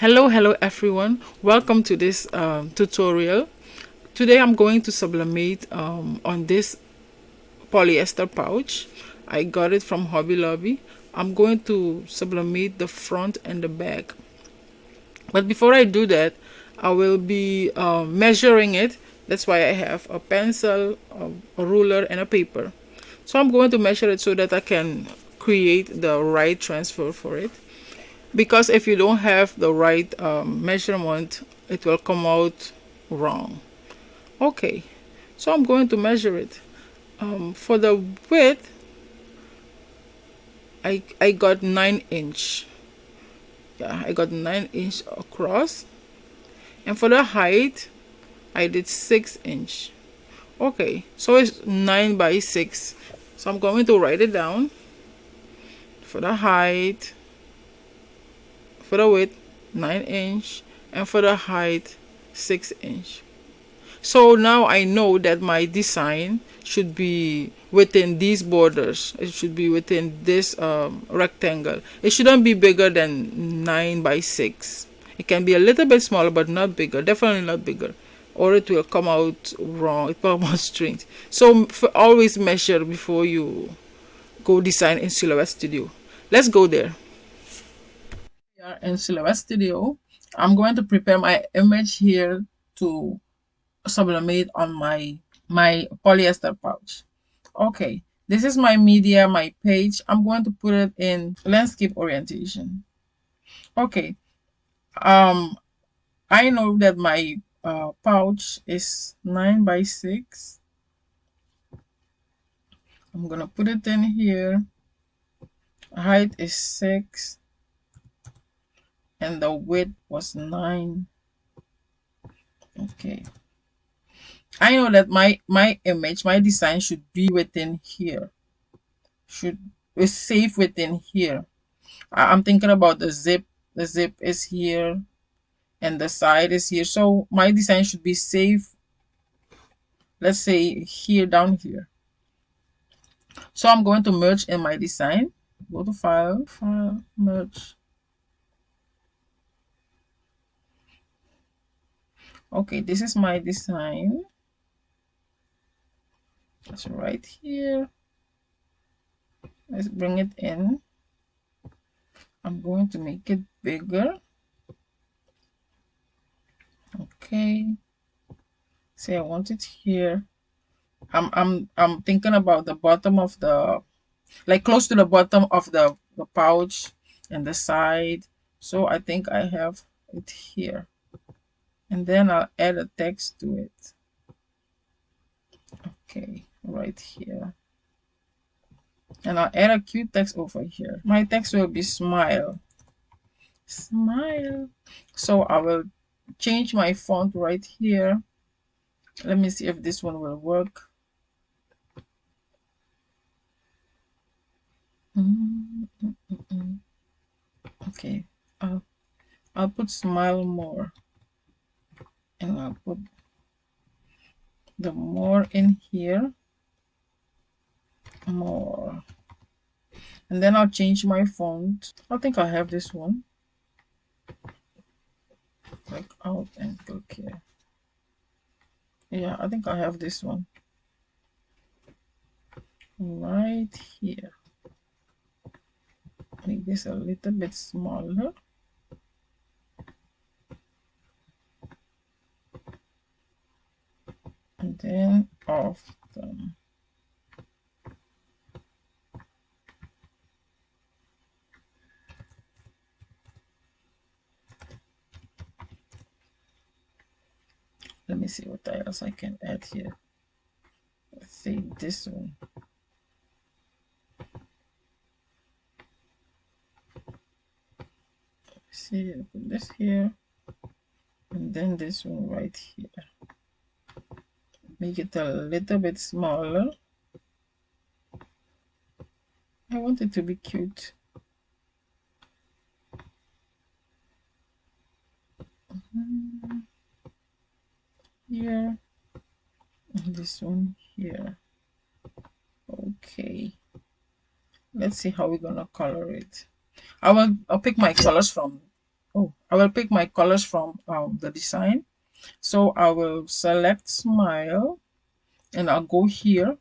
Hello everyone. Welcome to this tutorial. Today I'm going to sublimate on this polyester pouch. I got it from Hobby Lobby. I'm going to sublimate the front and the back. But before I do that, I will be measuring it. That's why I have a pencil, a ruler, and a paper. So I'm going to measure it so that I can create the right transfer for it. Because if you don't have the right measurement, it will come out wrong. Okay, so I'm going to measure it. For the width, I got 9 inch. Yeah, I got 9 inch across. And for the height, I did 6 inch. Okay, so it's 9 by 6. So I'm going to write it down. For the height, for the width, 9 inch, and for the height, 6 inch. So now I know that my design should be within these borders. It should be within this rectangle. It shouldn't be bigger than 9 by 6. It can be a little bit smaller, but not bigger. Definitely not bigger. Or it will come out wrong. It will come out strange. So always measure before you go design in Silhouette Studio. Let's go there. We are in Silhouette Studio. I'm going to prepare my image here to sublimate on my polyester pouch. Okay, this is my media, my page. I'm going to put it in landscape orientation. Okay, I know that my pouch is 9 by 6. I'm gonna put it in here. Height is 6 and the width was 9. Okay, I know that my image, my design should be within here, should be safe within here. I'm thinking about the zip. The zip is here and the side is here, so my design should be safe, let's say here, down here. So I'm going to merge in my design. Go to file, merge. Okay, this is my design. That's right here. Let's bring it in. I'm going to make it bigger. Okay, say I want it here. I'm thinking about the bottom of the, like close to the bottom of the pouch and the side. So I think I have it here. And then I'll add a text to it. Okay, right here. And I'll add a cute text over here. My text will be smile. Smile. So I will change my font right here. Let me see if this one will work. Okay, I'll put smile more, and I'll put the more in here, more, and then I'll change my font. I think I have this one. Click out and click here. Yeah, I think I have this one right here. Make this a little bit smaller. And then off them. Let me see what else I can add here. Let's see this one. See, I put this here, and then this one right here. Make it a little bit smaller. I want it to be cute. Here, and this one here. Okay, let's see how we're gonna color it. I'll pick my colors from Oh, I will pick my colors from the design. So I will select smile and I'll go here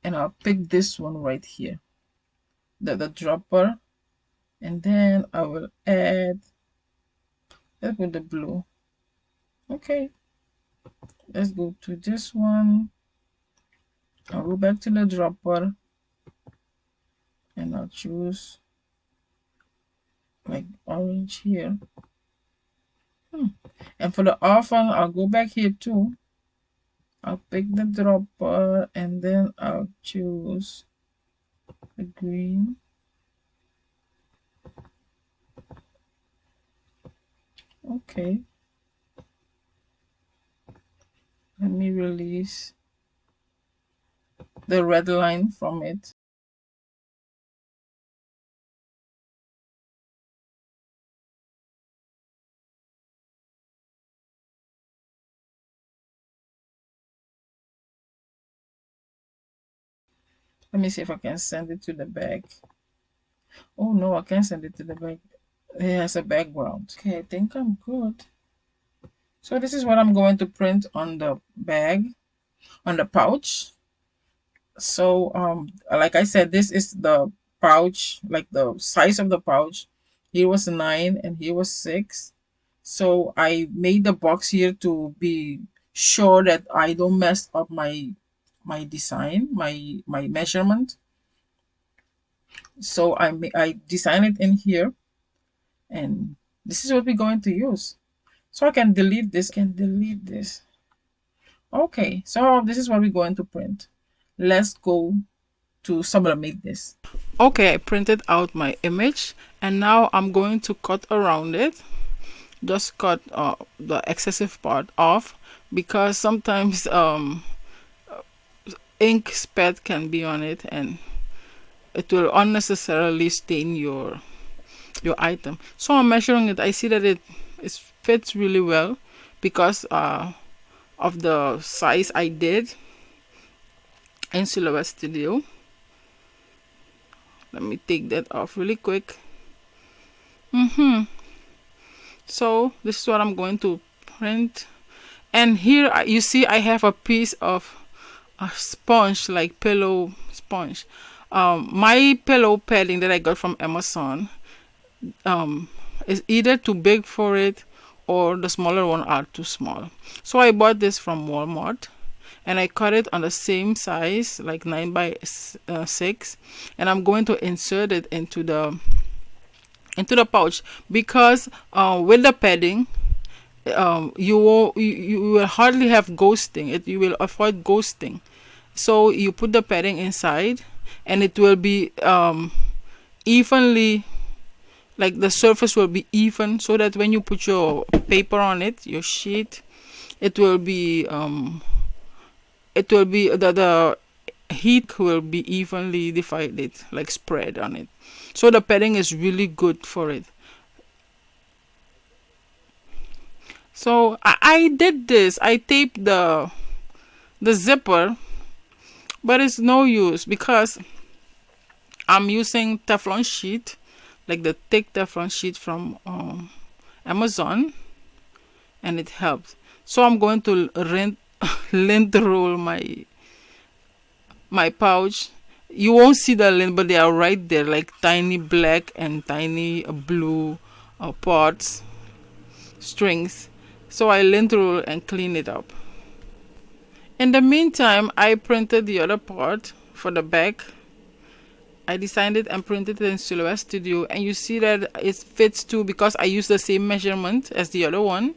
and I'll pick this one right here, the dropper, and then I will add, let's put the blue. Okay, let's go to this one. I'll go back to the dropper and I'll choose like orange here. And for the off one, I'll go back here too. I'll pick the dropper and then I'll choose the green. Okay, let me release the red line from it. Let me see if I can send it to the back. Oh no, I can't send it to the back. It has a background. Okay, I think I'm good. So this is what I'm going to print on the bag, on the pouch. So like I said, this is the pouch, like the size of the pouch. Here was 9 and here was 6. So I made the box here to be sure that I don't mess up my design, my measurement. So I design it in here, and this is what we're going to use. So I can delete this. Okay, so this is what we're going to print. Let's go to sublimate this. Okay, I printed out my image and now I'm going to cut around it. Just cut the excessive part off, because sometimes ink spot can be on it and it will unnecessarily stain your item. So I'm measuring it. I see that it fits really well because of the size I did in Silhouette Studio. Let me take that off really quick. So this is what I'm going to print. And here you see I have a piece of a sponge, like pillow sponge. My pillow padding that I got from Amazon is either too big for it or the smaller one are too small. So I bought this from Walmart and I cut it on the same size, like 9 by 6, and I'm going to insert it into the pouch, because with the padding you will hardly have ghosting. You will avoid ghosting. So you put the padding inside and it will be evenly, like the surface will be even, so that when you put your paper on it, your sheet, it will be the heat will be evenly divided, like spread on it. So the padding is really good for it. So I did this. I taped the zipper, but it's no use because I'm using Teflon sheet, like the thick Teflon sheet from Amazon, and it helps. So I'm going to lint roll my pouch. You won't see the lint, but they are right there, like tiny black and tiny blue parts, strings. So I lint roll and clean it up. In the meantime, I printed the other part for the back. I designed it and printed it in Silhouette Studio, and you see that it fits too, because I used the same measurement as the other one,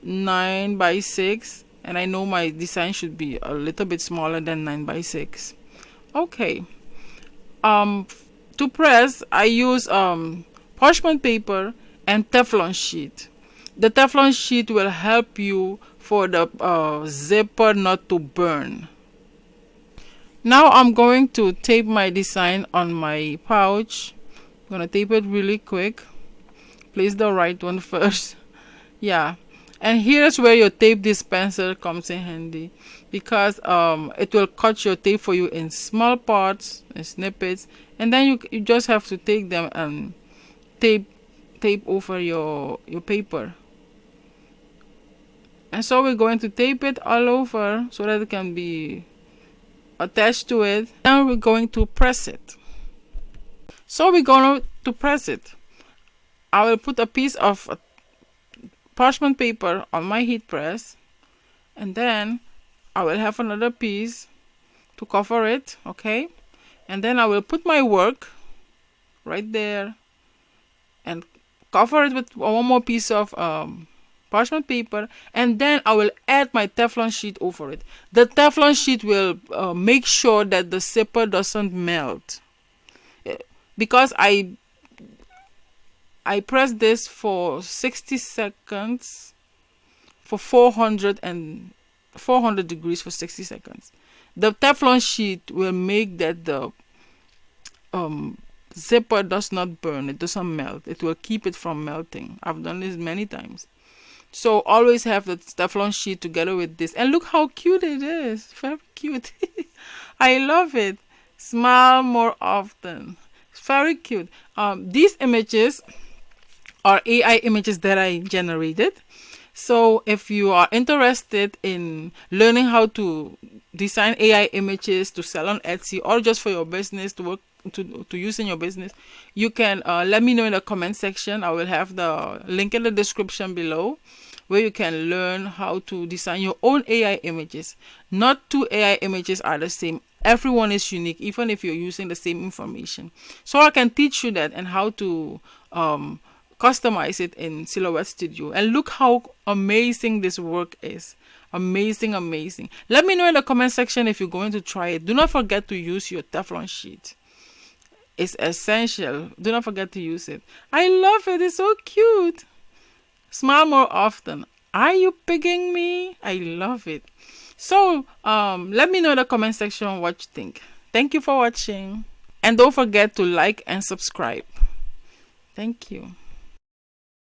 9 by 6, and I know my design should be a little bit smaller than 9 by 6. Okay. To press, I use parchment paper and Teflon sheet. The Teflon sheet will help you for the zipper not to burn. Now I'm going to tape my design on my pouch. I'm going to tape it really quick. Place the right one first. Yeah. And here's where your tape dispenser comes in handy, because it will cut your tape for you in small parts and snippets, and then you just have to take them and tape tape over your paper. And so we're going to tape it all over so that it can be attached to it. And we're going to press it. So we're going to press it. I will put a piece of parchment paper on my heat press, and then I will have another piece to cover it, okay? And then I will put my work right there and cover it with one more piece of parchment paper, and then I will add my Teflon sheet over it. The Teflon sheet will make sure that the zipper doesn't melt, because I press this for 60 seconds for 400 degrees for 60 seconds. The Teflon sheet will make that the zipper does not burn, it doesn't melt. It will keep it from melting. I've done this many times. So always have the Teflon sheet together with this. And look how cute it is. Very cute. I love it. Smile more often. It's very cute. These images are AI images that I generated. So if you are interested in learning how to design AI images to sell on Etsy, or just for your business to work to use in your business, you can let me know in the comment section. I will have the link in the description below, where you can learn how to design your own AI images. Not two AI images are the same. Everyone is unique, even if you're using the same information. So I can teach you that and how to customize it in Silhouette Studio. And look how amazing this work is. Amazing, amazing. Let me know in the comment section if you're going to try it. Do not forget to use your Teflon sheet. It's essential. Do not forget to use it. I love it. It's so cute. Smile more often. Are you pigging me? I love it. So let me know in the comment section what you think. Thank you for watching. And don't forget to like and subscribe. Thank you.